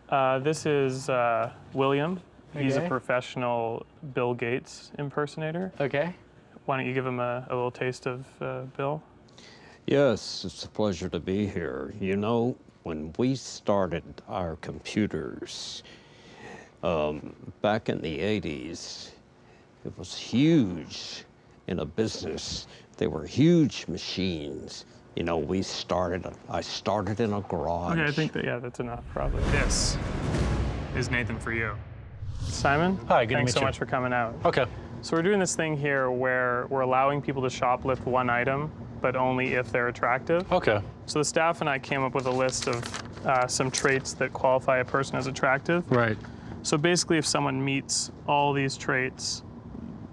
This is William. He's a Okay. professional Bill Gates impersonator. Okay. Why don't you give him a little taste of Bill? Yes, it's a pleasure to be here. You know, when we started our computers back in the 80s, it was huge in a business. They were huge machines. You know, I started in a garage. Okay, I think that, yeah, that's enough, probably. This is Nathan for you. Simon? Hi, good to Thanks meet so you. much for coming out. Okay. So we're doing this thing here where we're allowing people to shoplift one item, but only if they're attractive. Okay. So the staff and I came up with a list of some traits that qualify a person as attractive. Right. So basically, if someone meets all these traits,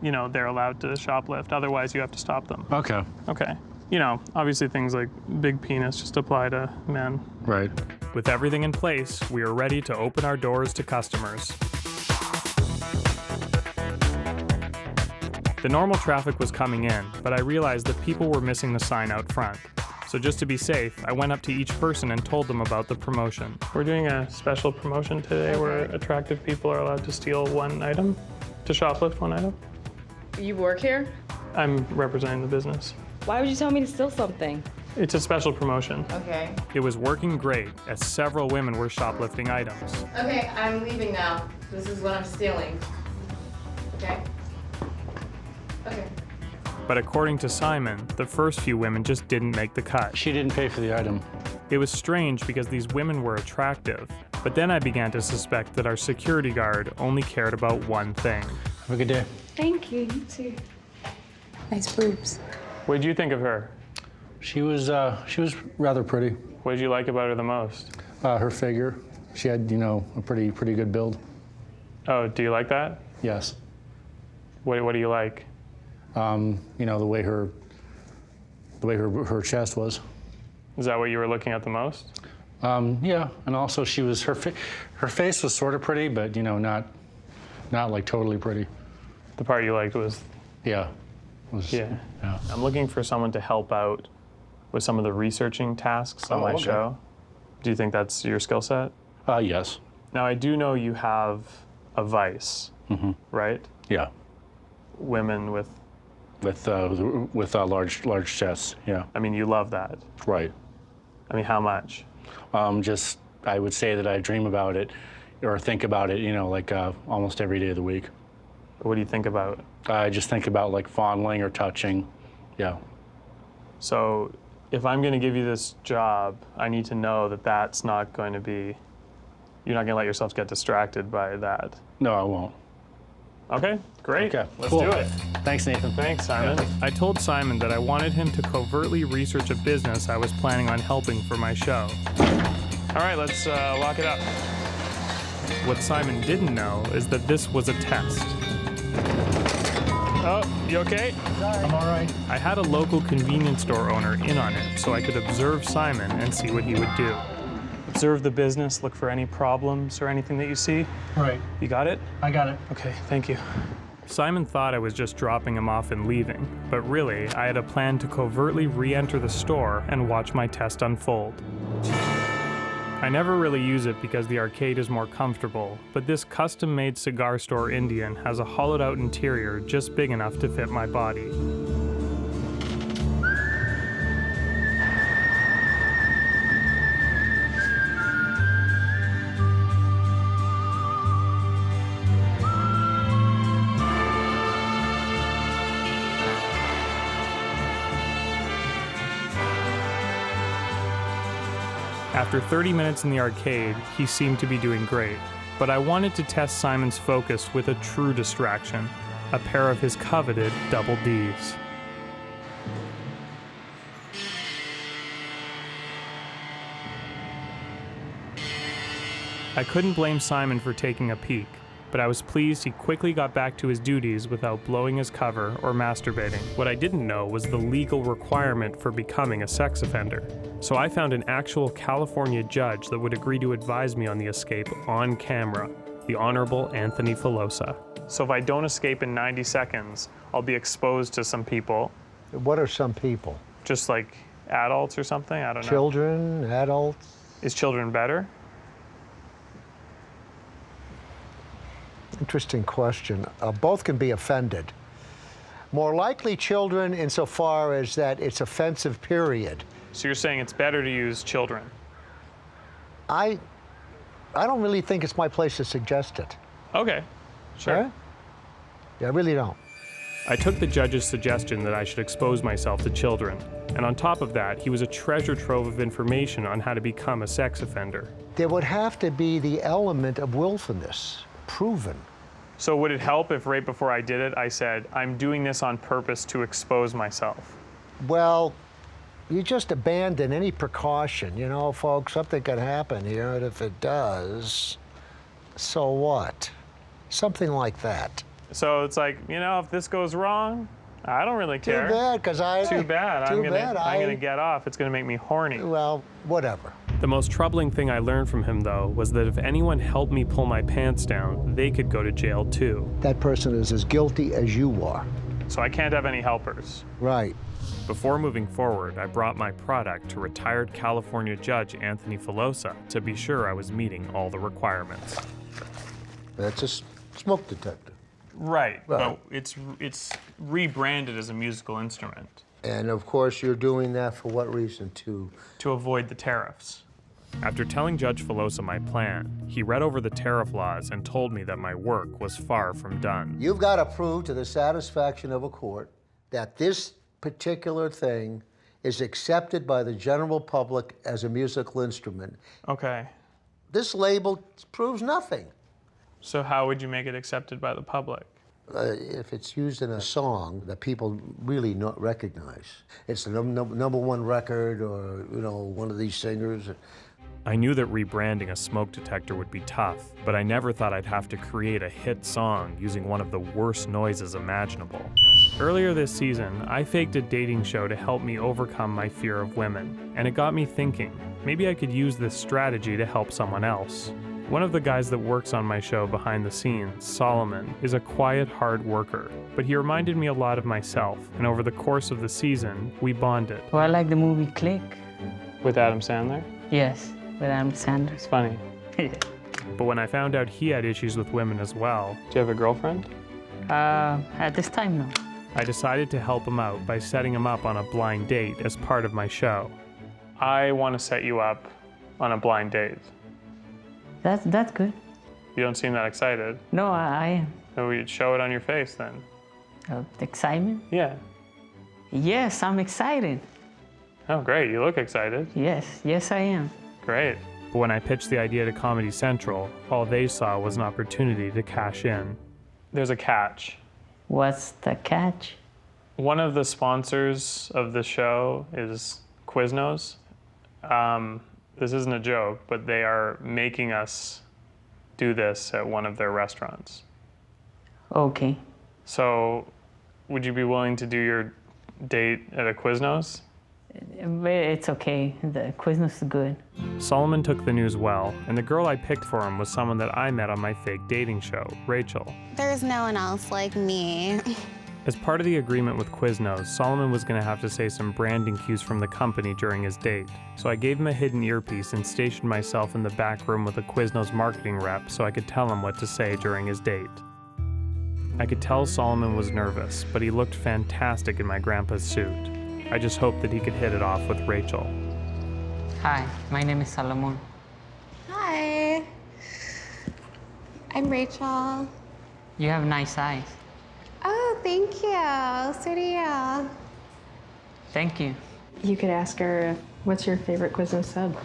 you know, they're allowed to shoplift. Otherwise, you have to stop them. Okay. Okay. You know, obviously things like big penis just apply to men. Right. With everything in place, we are ready to open our doors to customers. The normal traffic was coming in, but I realized that people were missing the sign out front. So just to be safe, I went up to each person and told them about the promotion. We're doing a special promotion today where attractive people are allowed to steal one item, to shoplift one item. You work here? I'm representing the business. Why would you tell me to steal something? It's a special promotion. Okay. It was working great, as several women were shoplifting items. Okay, I'm leaving now. This is what I'm stealing. Okay? Okay. But according to Simon, the first few women just didn't make the cut. She didn't pay for the item. It was strange because these women were attractive, but then I began to suspect that our security guard only cared about one thing. Have a good day. Thank you, you too. Nice boobs. What did you think of her? She was rather pretty. What did you like about her the most? Her figure. She had, you know, a pretty good build. Oh, do you like that? Yes. What do you like? You know, the way her her chest was. Is that what you were looking at the most? Yeah, and also she was her face was sort of pretty, but you know, not like totally pretty. The part you liked was... Yeah. Yeah. I'm looking for someone to help out with some of the researching tasks on my okay. show. Do you think that's your skill set? Yes. Now, I do know you have a vice, right? Yeah. Women with... With large chests. Yeah. I mean, you love that. Right. I mean, how much? Just, I would say that I dream about it or think about it, you know, like almost every day of the week. What do you think about? I just think about like fondling or touching. Yeah. So if I'm going to give you this job, I need to know that that's not going to be, you're not going to let yourself get distracted by that. No, I won't. Okay, great. Okay, Let's cool. do it. Thanks, Nathan. Thanks, Simon. I told Simon that I wanted him to covertly research a business I was planning on helping for my show. All right, let's lock it up. What Simon didn't know is that this was a test. Oh, you okay? I'm all right. I had a local convenience store owner in on it so I could observe Simon and see what he would do. Observe the business, look for any problems or anything that you see. Right. You got it? I got it. Okay, thank you. Simon thought I was just dropping him off and leaving, but really, I had a plan to covertly re-enter the store and watch my test unfold. I never really use it because the arcade is more comfortable, but this custom-made cigar store Indian has a hollowed-out interior just big enough to fit my body. After 30 minutes in the arcade, he seemed to be doing great, but I wanted to test Simon's focus with a true distraction, a pair of his coveted double Ds. I couldn't blame Simon for taking a peek, but I was pleased he quickly got back to his duties without blowing his cover or masturbating. What I didn't know was the legal requirement for becoming a sex offender. So I found an actual California judge that would agree to advise me on the escape on camera, the Honorable Anthony Filosa. So if I don't escape in 90 seconds, I'll be exposed to some people. What are some people? Just like adults or something? I don't know. Children, adults? Is children better? Interesting question. Both can be offended. More likely children insofar as that it's offensive, period. So you're saying it's better to use children? I don't really think it's my place to suggest it. Okay, sure. Right? Yeah, I really don't. I took the judge's suggestion that I should expose myself to children. And on top of that, he was a treasure trove of information on how to become a sex offender. There would have to be the element of willfulness, proven. So would it help if right before I did it, I said, I'm doing this on purpose to expose myself? Well, you just abandon any precaution. You know, folks, something could happen here, and if it does, so what? Something like that. So it's like, you know, if this goes wrong, I don't really care. Too bad, because Too bad. I'm gonna get off. It's gonna make me horny. Well, whatever. The most troubling thing I learned from him, though, was that if anyone helped me pull my pants down, they could go to jail too. That person is as guilty as you are. So I can't have any helpers. Right. Before moving forward, I brought my product to retired California Judge Anthony Filosa to be sure I was meeting all the requirements. That's a smoke detector. Right, but it's rebranded as a musical instrument. And of course, you're doing that for what reason? To avoid the tariffs. After telling Judge Filosa my plan, he read over the tariff laws and told me that my work was far from done. You've got to prove to the satisfaction of a court that this particular thing is accepted by the general public as a musical instrument. Okay. This label proves nothing. So how would you make it accepted by the public? If it's used in a song that people really not recognize, it's the number one record, or you know, one of these singers. I knew that rebranding a smoke detector would be tough, but I never thought I'd have to create a hit song using one of the worst noises imaginable. Earlier this season, I faked a dating show to help me overcome my fear of women, and it got me thinking, maybe I could use this strategy to help someone else. One of the guys that works on my show behind the scenes, Solomon, is a quiet, hard worker, but he reminded me a lot of myself, and over the course of the season, we bonded. Well, I like the movie Click. With Adam Sandler? Yes, with Adam Sandler. It's funny. But when I found out he had issues with women as well... Do you have a girlfriend? At this time, no. I decided to help him out by setting him up on a blind date as part of my show. I want to set you up on a blind date. That's good. You don't seem that excited. No, I am. So we'd show it on your face then. Excitement? Yeah. Yes, I'm excited. Oh, great. You look excited. Yes, I am. Great. But when I pitched the idea to Comedy Central, all they saw was an opportunity to cash in. There's a catch. What's the catch? One of the sponsors of the show is Quiznos. This isn't a joke, but they are making us do this at one of their restaurants. Okay. So, would you be willing to do your date at a Quiznos? It's okay. The Quiznos is good. Solomon took the news well, and the girl I picked for him was someone that I met on my fake dating show, Rachel. There's no one else like me. As part of the agreement with Quiznos, Solomon was going to have to say some branding cues from the company during his date. So I gave him a hidden earpiece and stationed myself in the back room with a Quiznos marketing rep so I could tell him what to say during his date. I could tell Solomon was nervous, but he looked fantastic in my grandpa's suit. I just hoped that he could hit it off with Rachel. Hi, my name is Solomon. Hi. I'm Rachel. You have nice eyes. Oh, thank you. So do you. Thank you. You could ask her, what's your favorite Quiznos sub?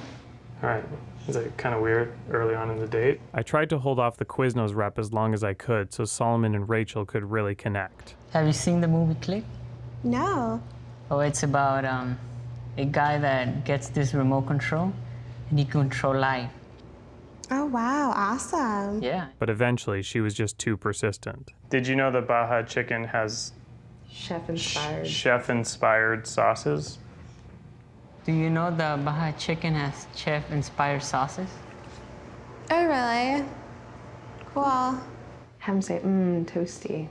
All right. Is it kind of weird early on in the date? I tried to hold off the Quiznos rep as long as I could so Solomon and Rachel could really connect. Have you seen the movie Click? No. Oh, it's about a guy that gets this remote control and he can control life. Oh, wow. Awesome. Yeah. But eventually, she was just too persistent. Did you know that Baja Chicken has Chef-inspired. chef-inspired sauces? Do you know the Baja Chicken has chef-inspired sauces? Oh, really? Cool. Have them say, toasty.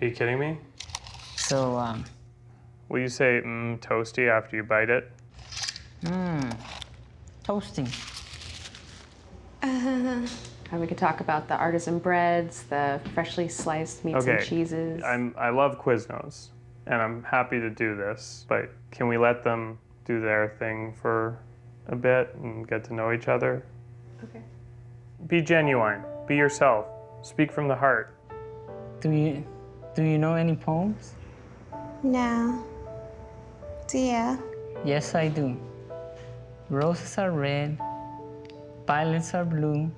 Are you kidding me? So, Will you say, toasty after you bite it? toasting. We could talk about the artisan breads, the freshly sliced meats and cheeses. I love Quiznos, and I'm happy to do this, but can we let them do their thing for a bit and get to know each other? Okay. Be genuine. Be yourself. Speak from the heart. Do you know any poems? No. Do you? Yes, I do. Roses are red, violets are blue.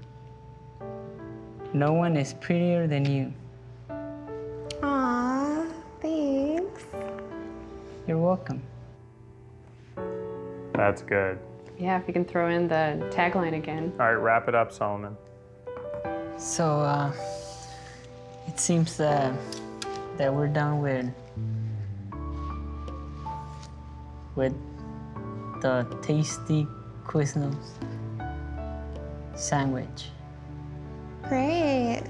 No one is prettier than you. Aw, thanks. You're welcome. That's good. Yeah, if you can throw in the tagline again. All right, wrap it up, Solomon. So, it seems that we're done with the tasty Quiznos sandwich. Great.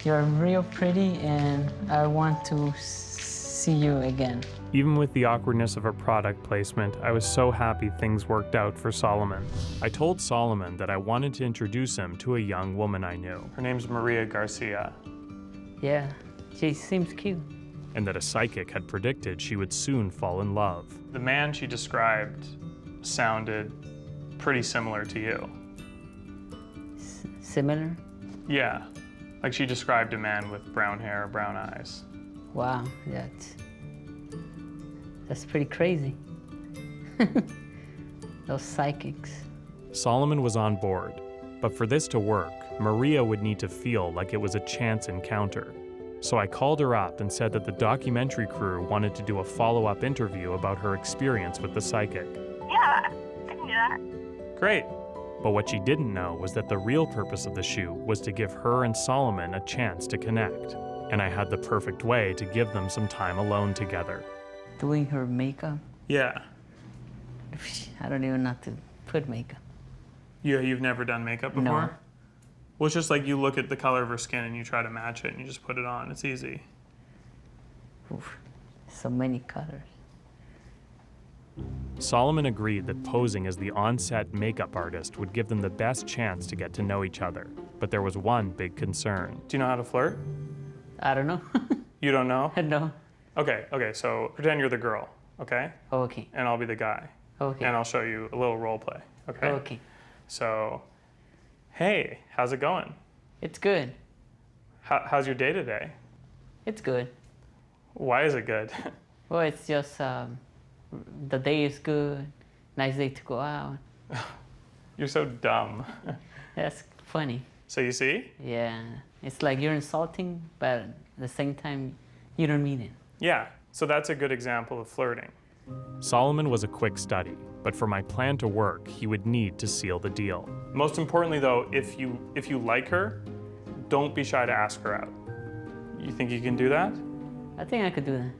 You're real pretty, and I want to see you again. Even with the awkwardness of a product placement, I was so happy things worked out for Solomon. I told Solomon that I wanted to introduce him to a young woman I knew. Her name's Maria Garcia. Yeah, she seems cute. And that a psychic had predicted she would soon fall in love. The man she described sounded pretty similar to you. Similar? Yeah, like she described a man with brown hair, brown eyes. Wow, that's pretty crazy. Those psychics. Solomon was on board, but for this to work, Maria would need to feel like it was a chance encounter. So I called her up and said that the documentary crew wanted to do a follow-up interview about her experience with the psychic. Yeah, I can do that. Great. But what she didn't know was that the real purpose of the shoot was to give her and Solomon a chance to connect. And I had the perfect way to give them some time alone together. Doing her makeup? Yeah. I don't even know how to put makeup. You've never done makeup before? No. Well, it's just like you look at the color of her skin and you try to match it and you just put it on. It's easy. Oof, so many colors. Solomon agreed that posing as the on-set makeup artist would give them the best chance to get to know each other. But there was one big concern. Do you know how to flirt? I don't know. You don't know? No. Okay, so pretend you're the girl, okay? Okay. And I'll be the guy. Okay. And I'll show you a little role play, okay? Okay. So, hey, how's it going? It's good. How's your day today? It's good. Why is it good? Well, it's just the day is good. Nice day to go out. You're so dumb. That's funny. So you see? Yeah. It's like you're insulting, but at the same time, you don't mean it. Yeah, so that's a good example of flirting. Solomon was a quick study, but for my plan to work, he would need to seal the deal. Most importantly though, if you like her, don't be shy to ask her out. You think you can do that? I think I could do that.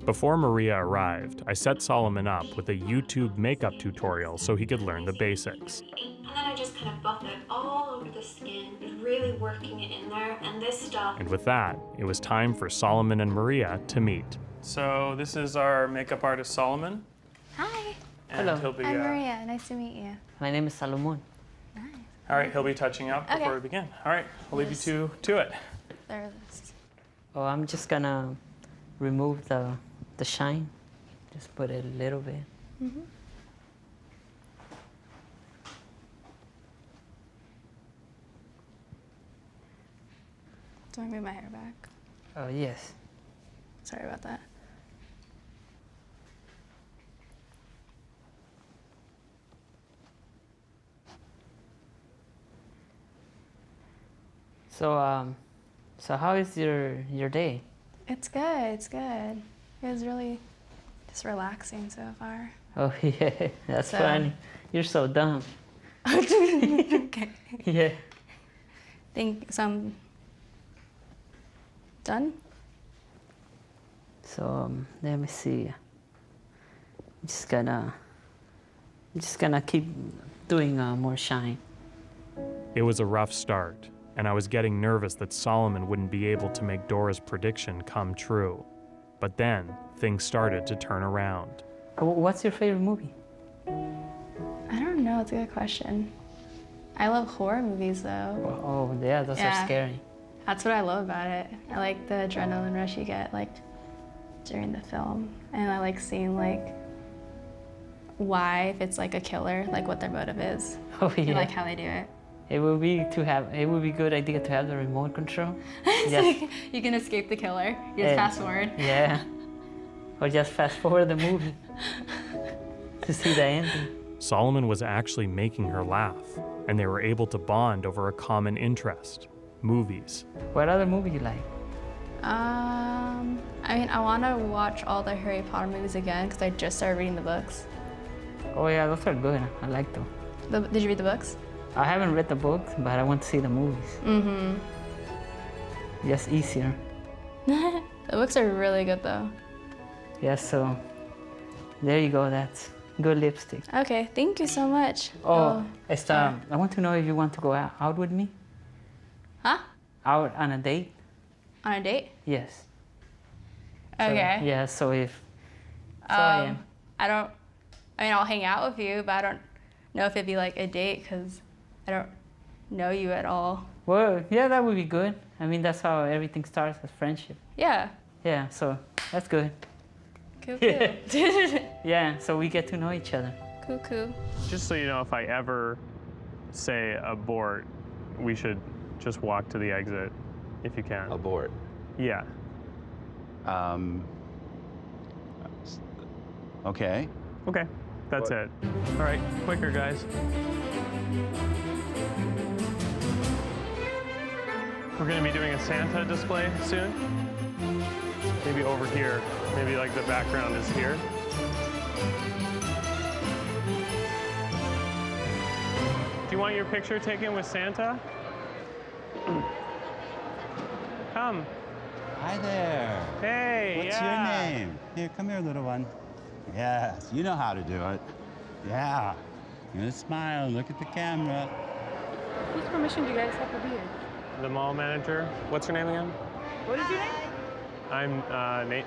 Before Maria arrived, I set Solomon up with a YouTube makeup tutorial so he could learn the basics. And then I just kind of buff it all over the skin, really working it in there. And this stuff. And with that, it was time for Solomon and Maria to meet. So this is our makeup artist, Solomon. Hi. And Hello. he'll be, I'm Maria. Nice to meet you. My name is Salomon. Nice. all right, he'll be touching up before Okay. we begin. All right, I'll leave you to it. There it is. Oh, I'm just gonna remove the shine. Just put it a little bit. Mm-hmm. Do I move my hair back? Oh, yes. Sorry about that. So how is your day? It's good. It's good. It was really just relaxing so far. Oh, yeah, that's So- funny. You're so dumb. Okay. Yeah. Think so. I'm done. So let me see. I'm just gonna keep doing more shine. It was a rough start, and I was getting nervous that Solomon wouldn't be able to make Dora's prediction come true. But then, things started to turn around. What's your favorite movie? I don't know. It's a good question. I love horror movies though. Oh, yeah, those are scary. That's what I love about it. I like the adrenaline rush you get like during the film. And I like seeing like why, if it's like a killer, like what their motive is. Oh, yeah. And like how they do it. It would be a good idea to have the remote control. Like, you can escape the killer. You just fast forward. Yeah. Or just fast forward the movie to see the ending. Solomon was actually making her laugh, and they were able to bond over a common interest, movies. What other movie you like? I mean, I want to watch all the Harry Potter movies again because I just started reading the books. Oh yeah, those are good. I like them. Did you read the books? I haven't read the books, but I want to see the movies. Mm-hmm. Just easier. The books are really good though. Yeah, so there you go. That's good lipstick. Okay, thank you so much. Oh, I want to know if you want to go out with me. Huh? Out on a date? On a date? Yes. Okay. So, yeah, so if... So I mean, I'll hang out with you, but I don't know if it'd be like a date because I don't know you at all. Well, yeah, that would be good. I mean, that's how everything starts, as friendship. Yeah. Yeah, so that's good. Cool, cool. Yeah, so we get to know each other. Cool, cool. Just so you know, if I ever say abort, we should just walk to the exit, if you can. Abort. Yeah. Okay. Okay, that's it. All right, quicker, guys. We're gonna be doing a Santa display soon. Maybe over here. Maybe like the background is here. Do you want your picture taken with Santa? Come. Hi there. Hey, What's your name? Here, come here, little one. Yes, you know how to do it. Yeah. You're gonna smile, look at the camera. Whose permission do you guys have to be here? The mall manager. What's your name again? What is your name? I'm Nate.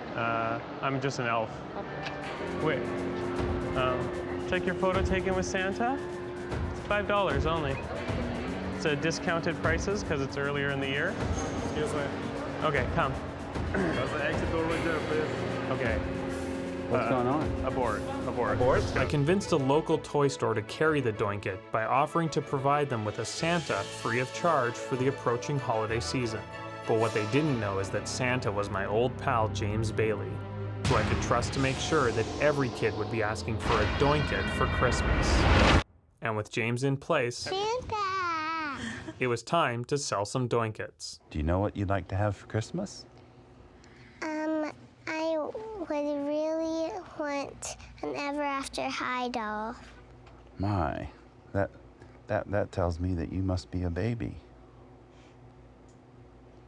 I'm just an elf. Wait. Check your photo taken with Santa. It's $5 only. It's a discounted prices because it's earlier in the year. Excuse me. Okay, come. There's an exit door right there, please. Okay. What's going on? Abort. Abort? I convinced a local toy store to carry the Doinkit by offering to provide them with a Santa free of charge for the approaching holiday season. But what they didn't know is that Santa was my old pal James Bailey, who I could trust to make sure that every kid would be asking for a Doinkit for Christmas. And with James in place, Santa! It was time to sell some Doinkits. Do you know what you'd like to have for Christmas? I would really want an Ever After High doll. My, that tells me that you must be a baby.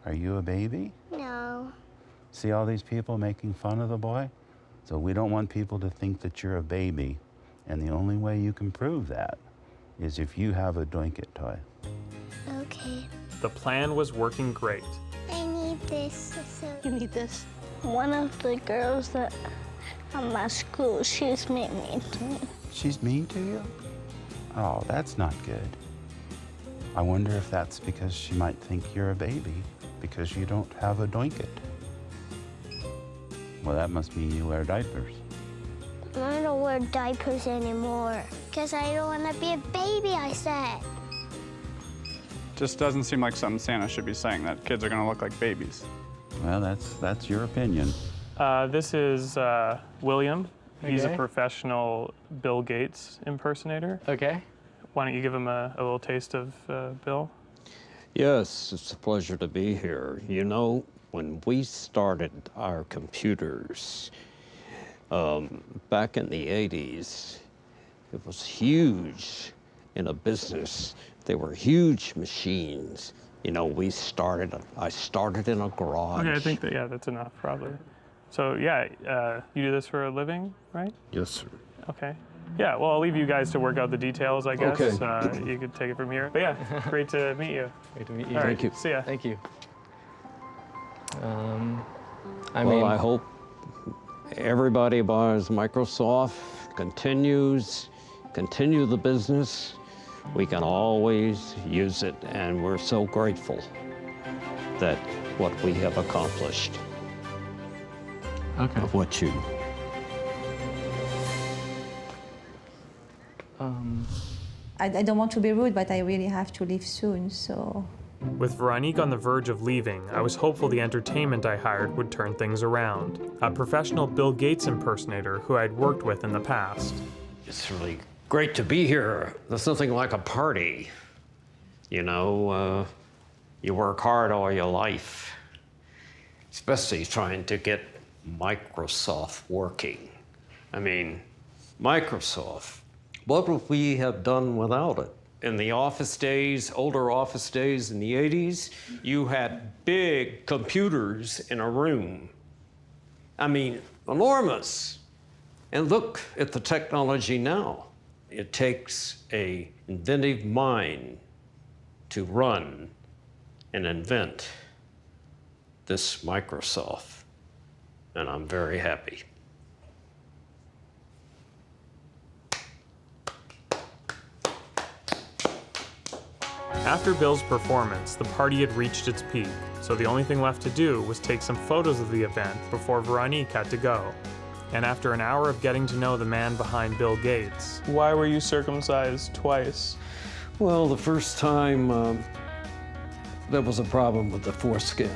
Are you a baby? No. See all these people making fun of the boy? So we don't want people to think that you're a baby. And the only way you can prove that is if you have a Doinkit toy. Okay. The plan was working great. I need this. You need this? One of the girls that at my school, she's mean to me. She's mean to you? Oh, that's not good. I wonder if that's because she might think you're a baby because you don't have a Doinkit. Well, that must mean you wear diapers. I don't wear diapers anymore because I don't want to be a baby, I said. Just doesn't seem like something Santa should be saying, that kids are gonna look like babies. Well, that's your opinion. This is William. He's a Okay. professional Bill Gates impersonator. Okay. Why don't you give him a little taste of Bill? Yes, it's a pleasure to be here. You know, when we started our computers back in the 80s, it was huge in a business. They were huge machines. You know, I started in a garage. Okay, I think that, that's enough, probably. So, you do this for a living, right? Yes, sir. Okay. Yeah, well, I'll leave you guys to work out the details, I guess. Okay. You could take it from here. But yeah, great to meet you. Great to meet you. All right, Thank you. See ya. Thank you. I hope everybody buys Microsoft, continue the business. We can always use it, and we're so grateful that what we have accomplished. Okay. Of what you. I don't want to be rude, but I really have to leave soon, so. With Veronique on the verge of leaving, I was hopeful the entertainment I hired would turn things around. A professional Bill Gates impersonator who I'd worked with in the past. It's really great to be here. There's nothing like a party. You know, you work hard all your life, especially trying to get Microsoft working. I mean, Microsoft, what would we have done without it? In the office days, older office days in the 80s, you had big computers in a room. I mean, enormous. And look at the technology now. It takes an inventive mind to run and invent this Microsoft, and I'm very happy. After Bill's performance, the party had reached its peak, so the only thing left to do was take some photos of the event before Veronique had to go. And after an hour of getting to know the man behind Bill Gates... Why were you circumcised twice? Well, the first time, there was a problem with the foreskin.